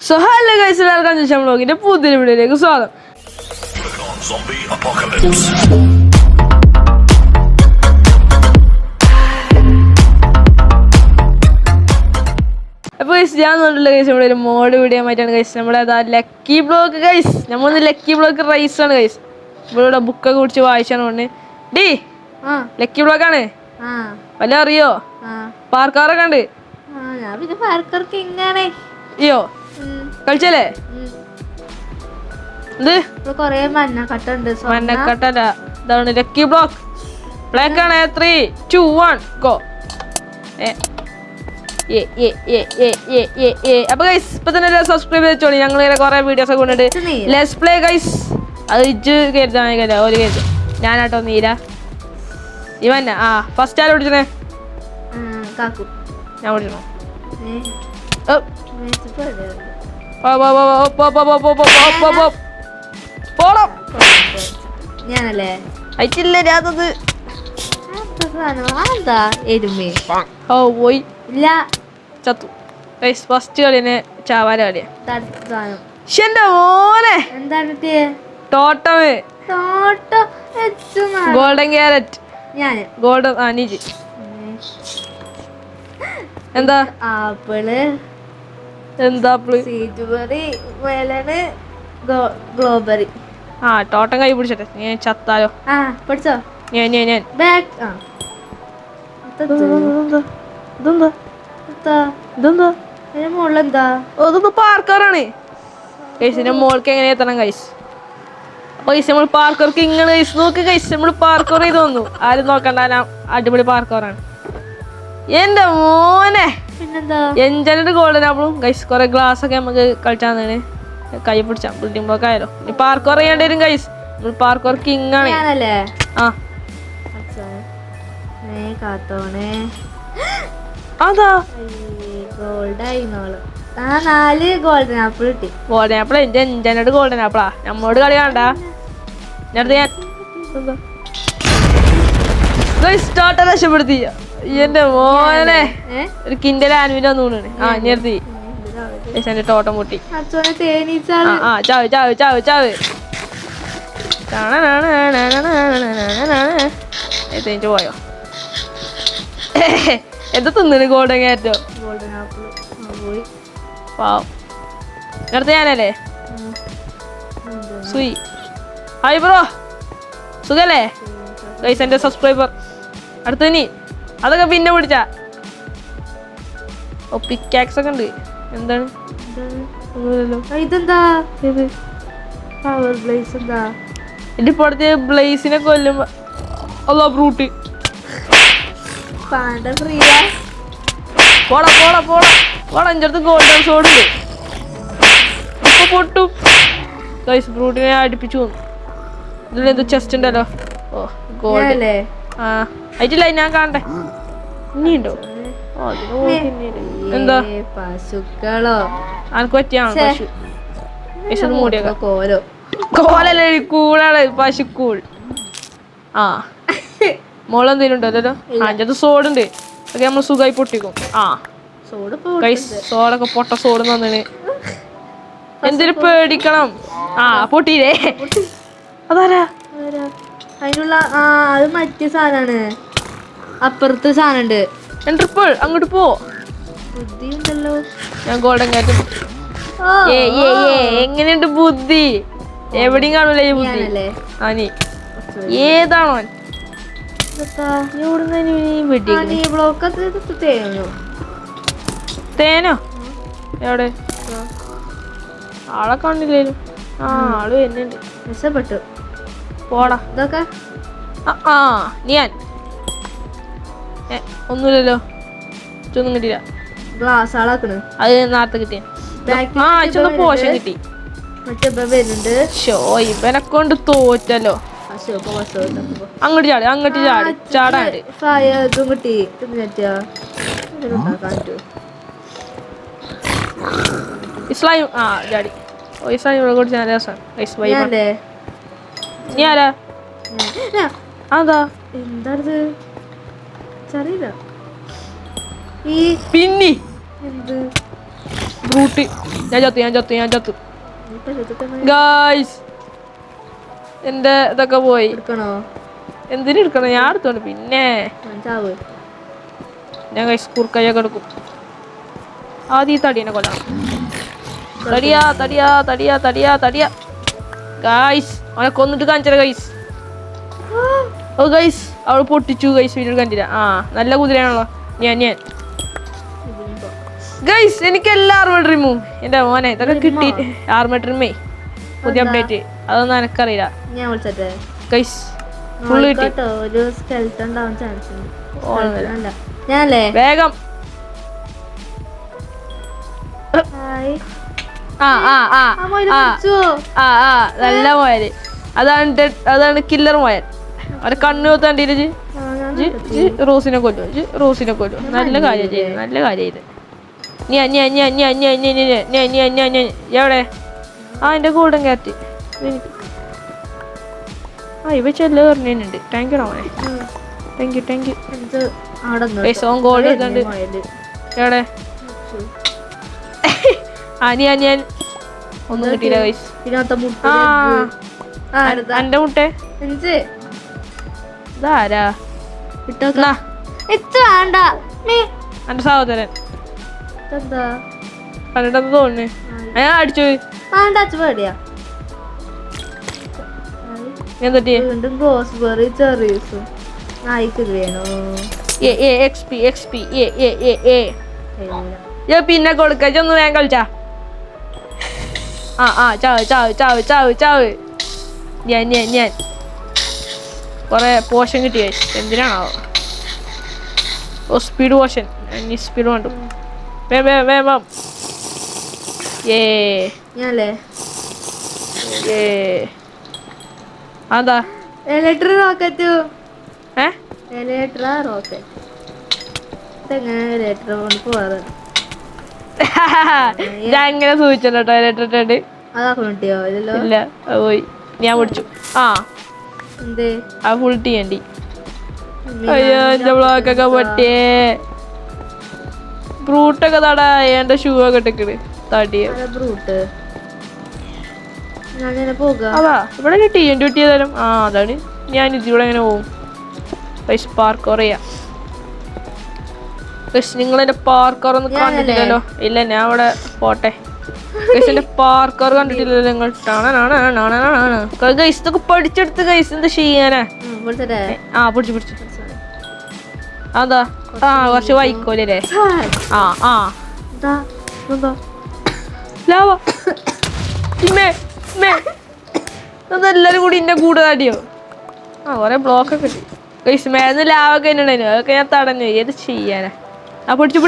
So hello guys, എല്ലാവർക്കും അഞ്ചാം വ്ളോഗിന്റെ പുതിയ വീഡിയോയിലേക്ക് സ്വാഗതം. അപ്പൊ ഗൈസ് ഞാൻ പറഞ്ഞിട്ടുള്ള ഗൈസ് നമ്മുടെ ഒരു മോഡ് വീഡിയോ ആയിട്ടാണ് ഗൈസ് നമ്മുടെ ലക്കി ബ്ലോക്ക് ഗൈസ്. നമ്മളൊന്ന് ലക്കി ബ്ലോക്ക് റൈസ് ആണ് ഗൈസ്. ഇവിടെ ബുക്കൊക്കെ കുടിച്ച് വായിച്ചാണ് കൊണ്ട് ഡി ലക്കി ബ്ലോക്ക് ആണ്. വല്ല അറിയോ? പാർക്കാറൊക്കെ ഉണ്ട്. അയ്യോ കളിച്ചല്ലേ? മഞ്ഞക്കട്ടല്ല, ഇതാണ് ലക്കി ബ്ലോക്ക്. ബ്ലാക്ക് ആണ്. 3, 2, 1 ഗോ. അപ്പൊ ഗൈസ് ഇപ്പൊ തന്നെ സബ്സ്ക്രൈബ് ചെയ്തോളി. ഞങ്ങൾ ഇങ്ങനെ കുറെ വീഡിയോസ് ഒക്കെ കൊണ്ടിട്ട് ലെറ്റ്സ് പ്ലേ ഗൈസ്. അത് ഇജ്ജ് കരുതാൻ ഒരു കരുതും ഞാനാട്ടോ നീല ഇവന്നെ. ഫസ്റ്റ് ആരും പിടിച്ചേ? ഞാൻ പിടിച്ചോ? ഞാനല്ലേ അയച്ചില്ലേ രാതത്? പോയി ഇല്ല ചത്തു. ഫസ്റ്റ് കളിനെ ചാവാല കളിയാ. എന്റെ മോനെ എന്താണ് ടോട്ടമ് ഗോൾഡൻ ക്യാരറ്റ്. ഞാന് ഗോൾഡൻ നീജി എന്താ? ആപ്പിള്. എന്താ ആപ്പിള്? സീജുബറി, മെലണ്, ഗ്ലോബറി. ടോട്ടം കൈ പിടിച്ചട്ടെ. ഞാൻ ചത്താലോ? പഠിച്ചോ? ഞാൻ ബാക്ക്. മുകളിലെന്താ? ഇതൊന്ന് പാർക്കറാണ് ഗൈസിന്റെ മോൾക്ക് എങ്ങനെ എത്തണം ഗൈസ്? ഗൈസ് നമ്മൾ പാർക്കർക്ക് ഇങ്ങനെ ഗൈസ് നോക്ക് ഗൈസ്. നമ്മൾ പാർക്കർ ചെയ്ത് വന്നു. ആരും നോക്കണ്ട, ഞാൻ അടിപൊളി പാർക്കറാണ്. എന്റെ മോനെ പിന്നെന്താ? എൻജാനിന്റെ ഗോൾഡൻ ആപ്പിളും ഗൈസ്. കുറെ ഗ്ലാസ് ഒക്കെ നമുക്ക് കളിച്ചാന്ന് കൈ പിടിച്ചാ ബിൽഡിംഗ് ബ്ലോക്ക് ആയാലോ. ഇനി പാർക്കർ ചെയ്യേണ്ടി വരും ഗൈസ്. നമ്മൾ പാർക്കർ കിങ് ആണ്. അതാ ഗോൾഡായി. 4 ഗോൾഡൻ ആപ്പിൾ കിട്ടി. ഗോൾഡൻ ആപ്പിൾ എന്റെ എൻജാനോട് ഗോൾഡൻ ആപ്പിളാ. നമ്മോട് കളി വേണ്ട. ഞാൻ സ്റ്റാർട്ടർ രക്ഷപ്പെടുത്തി. എന്റെ മോനെ ഒരു കിൻഡൽ ആനുവിന്റെ ഒന്നുകൂടെ നിർത്തി. എന്റെ ടോട്ടം പൊട്ടി. ചാവ് ചാവ് ചാവ് ചാവ്. തേഞ്ഞു പോയോ? എന്താ തിന്നണ്? ഗോൾഡൻ ക്യാരറ്റോ? ഗോൾഡൻ ആപ്പിൾ പാവം. അടുത്ത ഞാനല്ലേ? സുയി. ഹായ് ബ്രോ, സുഖല്ലേ ഗൈസ്? എന്റെ സബ്സ്ക്രൈബർ. അടുത്ത നീ അതൊക്കെ പിന്നെ പിടിച്ചാ. പിക്കാക്സ് ഒക്കെ ഉണ്ട്. എന്താണ് ഇതെന്താ? Power blaze. എന്താ എന്റെ ഇപ്പോഴത്തെ ബ്ലേസിനെ കൊല്ലുമ്പോ ബ്രൂട്ട്. പോടാ പോടാ പോടാ പോടാ. എൻ്റെ അടുത്ത് ഗോൾഡൻ സോഡ് ഉണ്ട്. ഇപ്പൊ പൊട്ടും ഗൈസ്. ബ്രൂട്ടിനെ അടുപ്പിച്ചു വന്നു. ഇതിലെന്തോ ചെസ്റ്റ് ഉണ്ടല്ലോ. ഗോൾഡ് ആയിട്ടില്ല. ഞാൻ കാണട്ടെ. ഇനിയുണ്ടോ? എന്താ പശുക്കളോ? അനക്ക് പറ്റിയാണ് പശു. പശു മൂടിയൊക്കെ കോലോ. കോലല്ലേ, കൂളാണ് പശുക്കൂൾ. മോളെന്തേലും ഉണ്ടോ? അല്ലല്ലോ. അതിൻ്റെ സോഡുണ്ട്. അതൊക്കെ നമ്മൾ സുഖമായി പൊട്ടിക്കും. സോഡൊക്കെ പൊട്ട സോഡ് തന്നിന്. എന്തിനു പേടിക്കണം? പൊട്ടിയില്ലേ? അതാരാ? അതിനുള്ള അത് മറ്റേ സാധനാണ്. അപ്പുറത്ത് സാധനം ഉണ്ട്. ട്രിപ്പിൾ അങ്ങോട്ട് പോ. ബുദ്ധി ഉണ്ടല്ലോ. ഞാൻ ഗോൾഡൻ കാറ്റും. എങ്ങനെയുണ്ട് ബുദ്ധി? എവിടെയും കാണൂല ഈ ബുദ്ധി. നീ ഏതാണോ? തേനോ? എവിടെ? ആളെ കാണില്ലേലും. ആള് വരുന്നുണ്ട്. രക്ഷപ്പെട്ടു. പോടാ. ഇതൊക്കെ ഞാൻ ഒന്നുമില്ലല്ലോ. ഒന്നും കിട്ടിയില്ല. ഗ്ലാസ് ആളാക്കണ്. അത് നേരത്തെ കിട്ടിയ പോഷൻ കിട്ടി. വരുന്നുണ്ട്. ഷോ ഇവനെ കൊണ്ട് തോറ്റല്ലോ. അങ്ങോട്ട് ചാടി, അങ്ങോട്ട് ചാടി. ചാടാണ്ട് കിട്ടി. ഇസ്ലാം ചാടി. ഇസ്ലാം കൂടി രസമാണ്. നീ ആരാ? അതാ എന്താ ചറിയില്ല. പിന്നി എന്ത് ബ്രൂട്ട്. ഞാൻ ചത്തു ഗായ്സ്. എന്റെ ഇതൊക്കെ പോയി. എടുക്കണോ? എന്തിനെടുക്കണം? ഞാൻ എടുത്തോണ്ട് പിന്നെ ഞാൻ ഗൈസ് കുറുക്കയ്യൊക്കെ എടുക്കും. ആദ്യം ഈ തടീനെ കൊല്ലണം. തടിയാ ഗൈസ്. അവനെ കൊന്നിട്ട് കാണിച്ചത് ഗൈസ്. ഓ ഗൈസ് അവൾ പൊട്ടിച്ചു ഗൈസ്. വീഡിയോ കണ്ടില്ല. ആ നല്ല കുതിരയാണല്ലോ. ഞാൻ ഗൈസ് എനിക്ക് എല്ലാ ആർമർ ഡ്രീമും എന്റെ മോനെ ഇതൊക്കെ കിട്ടി. ആർമർ ഡ്രീമേ പുതിയ അപ്ഡേറ്റ് അതൊന്നും എനക്കറിയില്ല ഗൈസ്. ഫുള്ള് കിട്ടി. വേഗം നല്ല മോയല്. അതാണ് കില്ലർ മോയൽ. അവരെ കണ്ണു കണ്ടിട്ട് റോസിനെ കൊല്ലും. നല്ല കാര്യം ചെയ്ത്. എവിടെ? എന്റെ ഗോൾഡൻ ക്യാറ്റ്. ഇവ ചെല്ല് പറഞ്ഞിട്ടുണ്ട്. താങ്ക് യു മോനെ. Thank you. സോങ് ഗോൾഡ് എടുത്തുണ്ട്. എവിടെ? ഞാൻ ഒന്നും കിട്ടിയില്ല ഗൈസ്. എന്റെ മുട്ടേ ഇതാരാ? എന്റെ സഹോദരൻ കണ്ടിട്ടെന്ന് തോന്നുന്നു. ഞാൻ അടിച്ചു. പിന്നെ കൊടുക്കൊന്ന് വേഗം കളിച്ചാ. ചാവ്. ഞാൻ കൊറേ പോഷൻ കിട്ടിയ. എന്തിനാണോ? Speed portion. സ്പീഡ് വേണ്ടു. വേം. അതാ റോക്കറ്റ്. ഞാൻ ഇങ്ങനെ സൂചിച്ചല്ലോ ടോയ്ലറ്റ്. ഇല്ല പോയി. ഞാൻ പിടിച്ചു. ഫുൾ ചെയ്യണ്ടി. അയ്യോ എന്റെ ബ്ലോക്കൊക്കെ പൊട്ടിയേ. ബ്രൂട്ടൊക്കെ തടാ. എന്റെ ഷൂ ഒക്കെ ഇട്ടിക്കണ് തടിയ. അതാ ഇവിടെ TNT തരും. അതാണ് ഞാൻ ഇതിലൂടെ എങ്ങനെ പോവും. പാർക്കോർ ചെയ്യാം. നിങ്ങൾ എന്റെ പാർക്കോർ ഒന്നും കണ്ടിട്ടില്ലല്ലോ. ഇല്ല ഞാൻ അവിടെ പോട്ടെ. എന്റെ പാർക്കോർ കണ്ടിട്ടില്ലല്ലോ നിങ്ങൾ. ഗൈസ് ഇതൊക്കെ പഠിച്ചെടുത്ത് ഗൈസ് എന്ത് ചെയ്യാനാ? പിടിച്ചു. അതാ കുറച്ച് വൈക്കോലേ. അതെല്ലാരും കൂടി എന്നെ കൂടെ കാട്ടിയോ? കൊറേ ബ്ലോക്കൊക്കെ കിട്ടി ഗൈസ്. മേന്ന് ലാവൊക്കെ തന്നെ ഉണ്ടായിരുന്നു. അതൊക്കെ ഞാൻ തടഞ്ഞു. ഏത് ചെയ്യാനാ? പിടിച്ചു.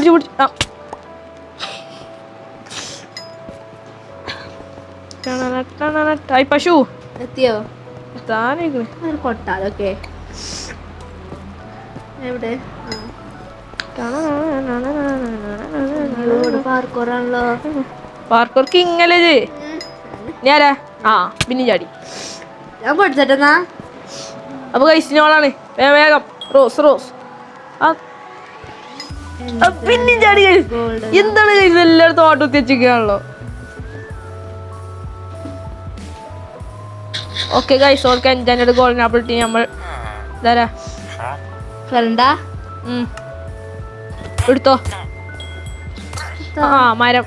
പശു എത്തിയോ? കൊട്ടാലൊക്കെ എവിടെ? പാർക്കോറാണല്ലോ. പാർക്കോർക്ക് ഇങ്ങനെ ഞാനാ. പിന്നെ ചാടി. ഞാൻ പഠിച്ചിട്ടെന്നാ. അപ്പൊ കഴിച്ചോളാണ്. വേഗം റോസ്. പിന്നെ ചാടി. എന്താണ് കഴിച്ചത്? എല്ലായിടത്തും ഓട്ടോ തെച്ചിക്കാണല്ലോ. ഓക്കെ ഗൈസ് ഓൾക്ക് എൻജാനോട് ഗോൾഡൻ ആപ്പിൾ ടീ നമ്മൾ ഇതാരാ ഫ്രണ്ടാ എടുത്തോ. മരം.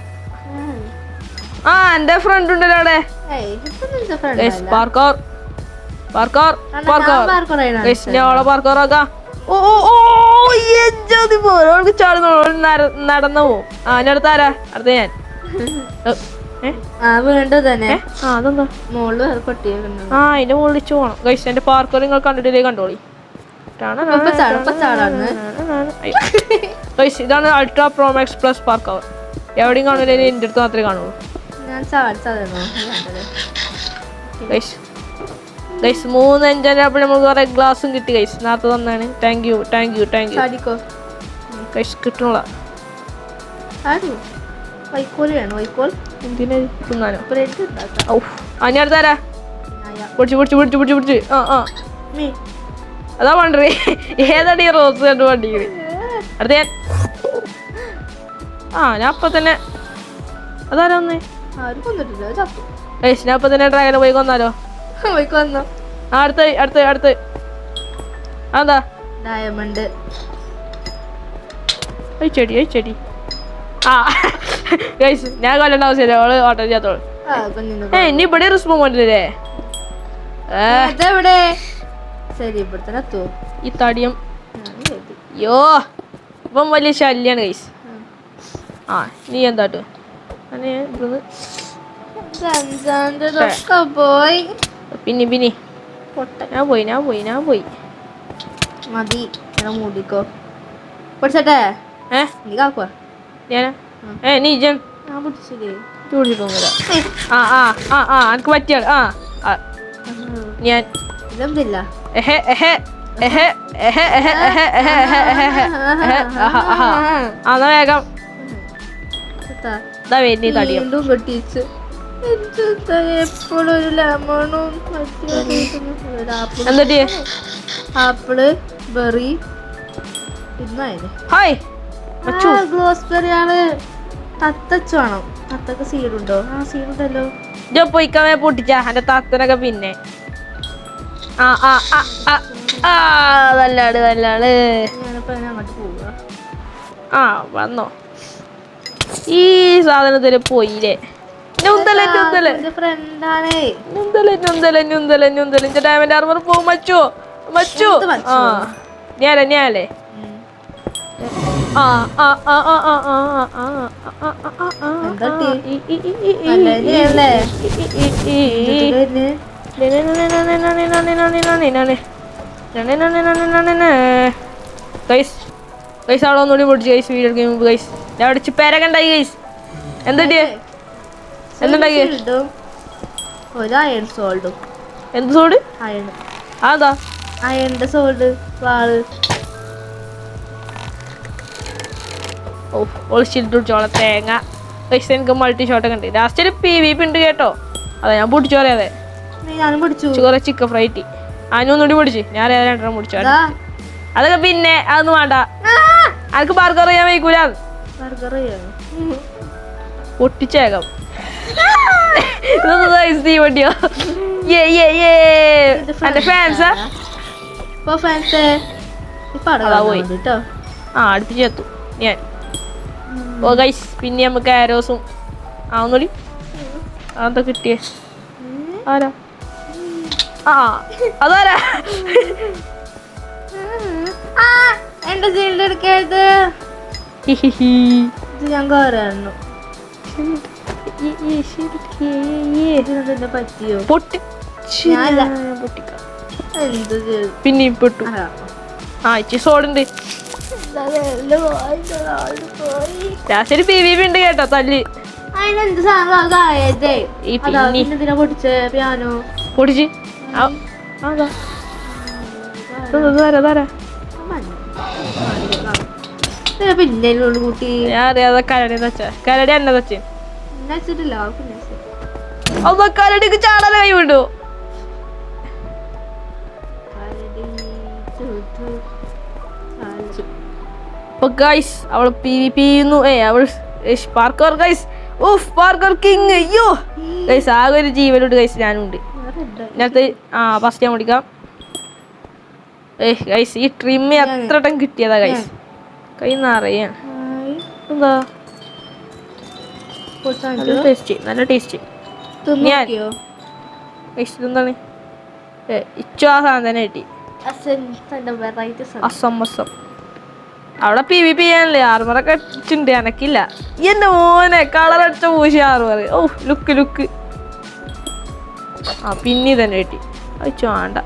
എന്റെ ഫ്രണ്ട് ഉണ്ടല്ലോ അവിടെ. പാർക്കോർ പാർക്കോറാക്കാം. നടന്നു പോവും. ഞാൻ അടുത്താരാ? അടുത്ത ഞാൻ. അതെന്താ അതിന്റെ മുകളിൽ പോണം ഗൈസ്. എന്റെ പാർക്കോർ നിങ്ങൾ കണ്ടിട്ടില്ലേ? കണ്ടോളി. ഇതാണ് ultra pro max plus parkour. എവിടെയും കാണൂല. എന്റെ അടുത്ത് മാത്രമേ കാണുള്ളൂ. 3 എൻജാനപ്പോൾ നമുക്ക് കുറെ ഗ്ലാസും കിട്ടി ഗൈസ്. നേരത്തെ തന്നാണ്. Thank you guys. കിട്ടണ എന്തിനാ തിന്നാനോ? ഞാൻ അടുത്താരാ? പിടിച്ചു. അതാ വണ്ടി. ഏതാടി റോസ് കണ്ട് വണ്ടി? അടുത്ത ഞാൻ. ഞാൻ അപ്പൊ തന്നെ അതാരാ വന്നേ? ആരും കൊന്നിട്ടില്ല, ചത്തു. ഗൈസ് ഞാൻ ഇപ്പൊ തന്നെ ഡ്രാഗനെ പോയി കൊന്നാലോ? പോയിക്ക് വന്നോ. ആ അടുത്ത് അതാ ഡയമണ്ട് ചെടി. ആ ഗൈസ് ഞാൻ കൊല്ലണ്ട ആവശ്യമില്ല, അവള് ഓട്ടോ ചെയ്യാത്തോളൂ. ഇനി ഇവിടെ റിസ്പോ പോണ്ടില്ലേ? എവിടെ? ശരി, ഇവിടെ തന്നെ എത്തുവോ ഈ തടിയം? യോ ഇപ്പം വലിയ ശല്യാണ് ഗൈസ്. ആ നീ എന്താട്ട് പോയി. പിന്നെ ഞാൻ പോയി മതി, മൂടിക്കോ. പൊടിച്ചട്ടെ നീ കാക്കുവാ. നീ ജൻ ഞാൻ പിടിച്ചില്ലേ? ചൂടിട്ടൊന്നുമില്ല. എനിക്ക് പറ്റിയാണ്. ഞാൻ ഇതെന്തില്ല എന്നാ വേഗം തടിയും പൊട്ടിച്ച് എപ്പോഴും ഒരു ലെമണും എന്തൊട്ടി ആപ്പിള് ബെറി ഹായ് ഗ്ലോസ്ബെറിയാണ്. തത്തച്ചു വേണം. തത്തക്ക് സീഡുണ്ടോ? ആ സീഡുണ്ടല്ലോ. പൊയ്ക്കാമേ പൊട്ടിച്ച എന്റെ തത്തനൊക്കെ. പിന്നെ നല്ലാണ് ഞാനിപ്പോ അങ്ങോട്ട് പോവുക. വന്നോ? ഈ സാധനത്തിന് പോയില്ലേ? ഡയമണ്ട് ആർമർ പോവും. മച്ചു ഞാനല്ലേ? ആളൊന്നുകൂടി പൊടിച്ചു ഗൈസ്. വീഡിയോ ഗെയിം ഗൈസ് ഞാൻ അടിച്ച് പേരൊക്കെണ്ടായി ഗൈസ്. എന്തുണ്ടായി? എന്ത് സോഡ്? അതാ അയണിന്റെ സോഡ് വാള്. ഒളിച്ചിട്ടോളെ തേങ്ങ ഗൈസ്. എനിക്ക് മൾട്ടി ഷോട്ടൊക്കെ ഉണ്ട്. ലാസ്റ്റ് ഒരു PvP ഉണ്ട് കേട്ടോ. അതാ ഞാൻ പൊടിച്ചു പറയാതെ. ഞാനും പിടിച്ചു കുറെ ചിക്കൻ ഫ്രൈറ്റി. അതിനൊന്നുകൂടി പൊടിച്ച് ഞാൻ 2 പൊടിച്ചു. അതൊക്കെ പിന്നെ അതൊന്നും വേണ്ട. അനക്ക് ബർഗർ ചെയ്യാൻ വയ്ക്കൂല. പൊട്ടിച്ചേക്കാം. തീ വണ്ടിയോ? എന്റെ ഫാൻസാ അടുപ്പിച്ചെത്തു ഞാൻ. ഓ ഗൈസ് പിന്നെ നമുക്ക് ആരോസും ഒന്നുകൂടി അതെന്താ കിട്ടിയേ? ആരാ? അതാരാ? എന്റെ സീൽഡ് എടുക്കരുത്. ഞാൻ കയറായിരുന്നു. പറ്റിയോ? പിന്നെയും പെട്ടു. ഇച്ചി സോഡുണ്ട്. ലാസ്റ്റ് PvP ഉണ്ട് കേട്ടോ. തല്ല് അതിനെന്ത് സാധനം പൊട്ടിച്ചേ? പിയാനോ പൊടിച്ച് പിന്നെ കൂട്ടി. ഞാൻ അറിയാതെ കരടി കരടി എന്നെ തച്ച് വെച്ചിട്ടില്ല. കരടിക്ക് ചാടാൻ കൈ വിട്ടു. അവള് PvP അവള് പാർക്കർ ഗൈസ്. Parkour king. അയ്യോ ഗൈസ് ആകെ ഒരു ജീവനുണ്ട് ഗൈസ്. ഞാനുണ്ട് ഇതിനകത്ത്. ഫസ്റ്റ് ഞാൻ ഓടിക്കാം ഗൈസ്. ഈ ട്രിമ്മ് എത്ര ടൈം കിട്ടിയതാ ഗൈസ്. കൈ നിറയാണ്. എന്താ നല്ല ടേസ്റ്റ്. എന്താണ് ഇച്ചു ആ സാധനം തന്നെ കിട്ടി. അസം അവിടെ PvP ചെയ്യാനല്ലേ? ആർമറൊക്കെ അടിച്ചിട്ടുണ്ട്. എനക്കില്ല. എന്റെ മോനെ കളർ അടിച്ച പൂശി ആർമർ. ലുക്ക് പിന്നെ തന്നെ കിട്ടി. അയച്ചു വേണ്ട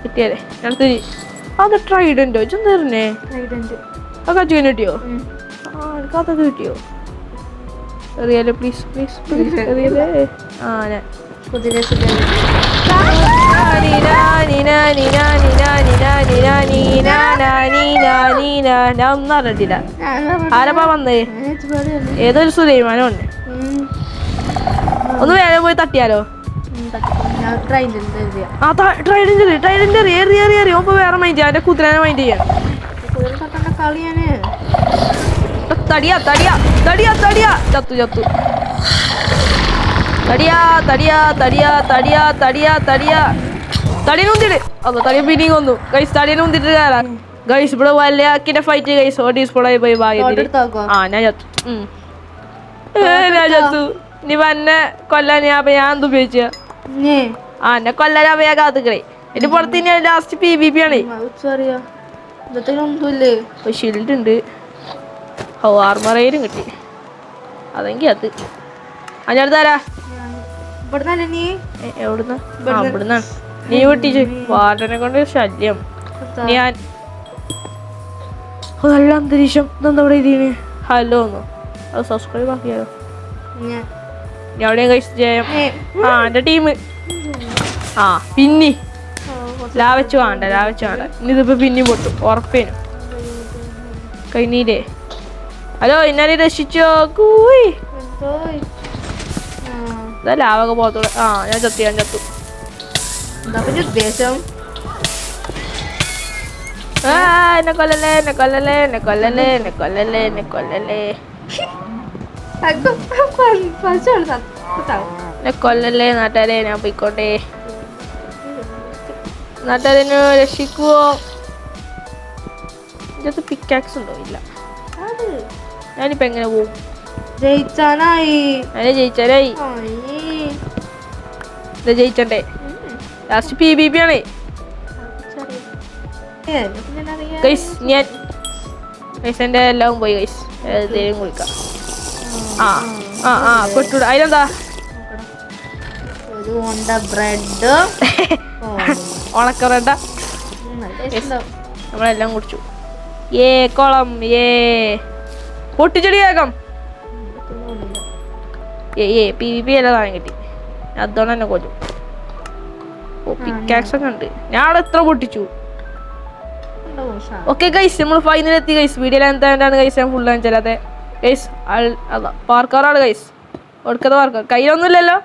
കിട്ടിയാലേ. അടുത്ത് അത് ട്രൈഡന്റോ? ചെന്നേ അതൊക്കെ അച്ഛൻ കിട്ടിയോ? എനിക്കതൊക്കെ കിട്ടിയോ? എറിയാലോ പ്ലീസ് എറിയാലേ. ഞാൻ ഞാൻ ഒന്നും അറിഞ്ഞിട്ടില്ല. ആരപ്പാ വന്നേ? ഏതൊരു സുലൈമാനോ ഉണ്ട്. ഒന്ന് വേറെ പോയി തട്ടിയാലോ? ട്രൈഡന്റ് ഏറി ഒപ്പം വേറെ മൈൻഡ് ചെയ്യാം. എന്റെ കുതിരനെ മൈൻഡ് ചെയ്യാൻ. തടിയാ ചത്തു തടിയാ തടിയാ തടിയാ തടിയാ തടിയാ തടിയാ തടിയെ ഉന്തിട്ട് അതോ തടിയെ പിന്നെയും കൊന്നു ഗൈസ് തടിയെ ഉന്തിട്ട് കയറാം ഗൈസ് ഇവിടെ വലിയ ഫൈറ്റ് ഗൈസ് ഓട്ടീസ്പോളായി പോയി ഭാഗ്യത്തിന് ആ ഞാൻ ചത്തു ഞാൻ ചത്തു നീ എന്നെ കൊല്ലാൻ ഞാൻ എന്ത് ഉപയോഗിച്ച എന്നെ കൊല്ലാൻ ഞാൻ കാത്തുക്കളെ എന്റെ പുറത്ത് ഇനി ലാസ്റ്റ് PvP ആണ് ഷീൽഡ് ഉണ്ട് ആർമറയിലും കിട്ടി അതെങ്കിൽ അത് ഞാൻ തരാ എവിടുന്നാണ് നീ പൊട്ടിച്ച് വാർഡനെ കൊണ്ട് ശല്യം ഞാൻ നല്ല അന്തരീക്ഷം ഇതെന്താ ഇവിടെ ഇതിന് ഹലോ ഒന്നു അത് സബ്സ്ക്രൈബ് ആക്കിയാലോ ഞാൻ എവിടെയും കഴിച്ചു ചെയ്യാം എന്റെ ടീം പിന്നെ ലാവച്ച് വേണ്ട ഇനി ഇതിപ്പോ പിന്നെ പൊട്ടും ഉറപ്പേനും കഴിഞ്ഞില്ലേ ഹലോ ഇന്നാലെ രക്ഷിച്ചോ കൂയി ഇതാ ലാവൊക്കെ പോകത്തോളൂ ഞാൻ ചത്തു ഉദ്ദേശം എന്നെ കൊല്ലല്ലേ നാട്ടുകാരെ ഞാൻ പോയിക്കോട്ടെ നാട്ടുകാരന് രക്ഷിക്കുവോ ഇതിനകത്ത് പിക്കാക്സ് ഉണ്ടോ ഇല്ല ഞാനിപ്പോ എങ്ങനെ പോവും ജയിച്ചാനായി ജയിച്ചണ്ടേ ലാസ്റ്റ് PvP ആണേ ഗൈസ് എന്റെ എല്ലാം പോയി ഗൈസ് എന്തേലും കുളിക്കാം കൊട്ടൂട അതിനെന്താ ബ്രെഡ് ഉണക്കറണ്ട നമ്മളെല്ലാം കുടിച്ചു കൊളം പൊട്ടിച്ചെടി വേഗം PvP എല്ലാം സാധനം കിട്ടി അതുകൊണ്ട് തന്നെ കൊല്ലും പിക്കാക്സ് ഒക്കെ ഉണ്ട് ഞാൻ അവിടെ എത്ര പൊട്ടിച്ചു ഓക്കെ ഗൈസ് നമ്മൾ ഫൈനൽ എത്തി ഗൈസ് വീഡിയോ എന്താണ് ഗൈസ് ഞാൻ ഫുൾ കാണിച്ചാലേ ഗൈസ് അതാ പാർക്കാറാണ് ഗൈസ് ഒടുക്കത്തെ പാർക്കാർ കയ്യിലൊന്നുമില്ലല്ലോ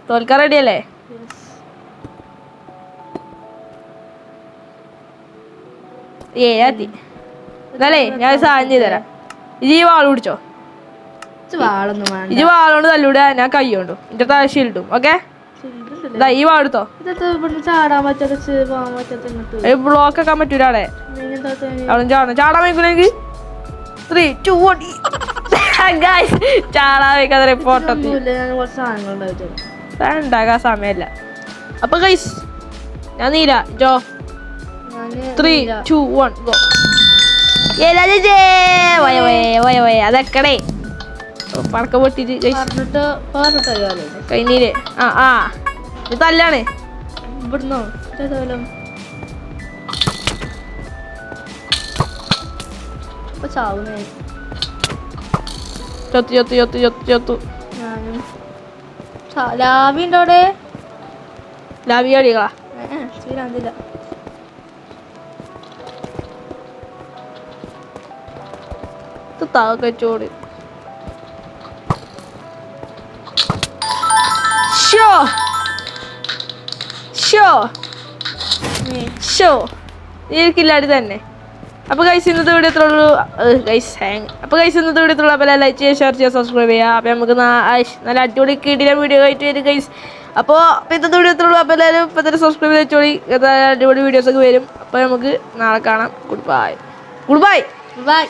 തോൽക്കാൻ റെഡിയല്ലേ ആത്തി എന്നാലേ ഞാൻ സാധനം ചെയ്തുതരാം ഈ വാള് പിടിച്ചോ ഈ വാളോണ്ട് തല്ലൂടാ ഞാൻ കൈ കൊണ്ടു എന്റെ താഴെ ഷീൽഡും ഓക്കെ ഈ വാടുത്തോ ബ്ലോക്ക് ആക്കാൻ പറ്റൂല അവിടെ ചാടാൻ വയ്ക്കൂലെങ്കിൽ 3, 2, 1 ചാടാൻ വയ്ക്കാതെ റിപ്പോർട്ട് ഉണ്ടാക്കാൻ സമയമില്ല അപ്പൊ ഗൈസ് ഞാൻ നീല ജോ 3, 2, 1 ഗോ അതൊക്കെ പടക്കം പൊട്ടിട്ട് കഴിഞ്ഞില്ലേ ഇത് തല്ലാണ് ഇവിടുന്നോ ചത്തു ലാവിണ്ടോടെ ലാവി കളികളാ താക്കച്ചോട് എനിക്കില്ലാടി തന്നെ അപ്പൊ ഗൈസ് ഇന്നത്തെ വീഡിയോ എത്രയുള്ളൂ അപ്പോൾ ലൈക്ക് ചെയ്യുക ഷെയർ ചെയ്യുക സബ്സ്ക്രൈബ് ചെയ്യുക അപ്പോൾ നമുക്ക് നല്ല അടിപൊളി കിടില വീഡിയോ ആയിട്ട് വരും ഗൈസ് അപ്പോൾ ഇന്നത്തെ വീഡിയോ എത്രയുള്ളൂ അപ്പോൾ എല്ലാവരും ഇപ്പോൾ തന്നെ സബ്സ്ക്രൈബ് ചെയ്ത് വെച്ചോളി അടിപൊളി വീഡിയോസൊക്കെ വരും അപ്പോൾ നമുക്ക് നാളെ കാണാം ഗുഡ് ബൈ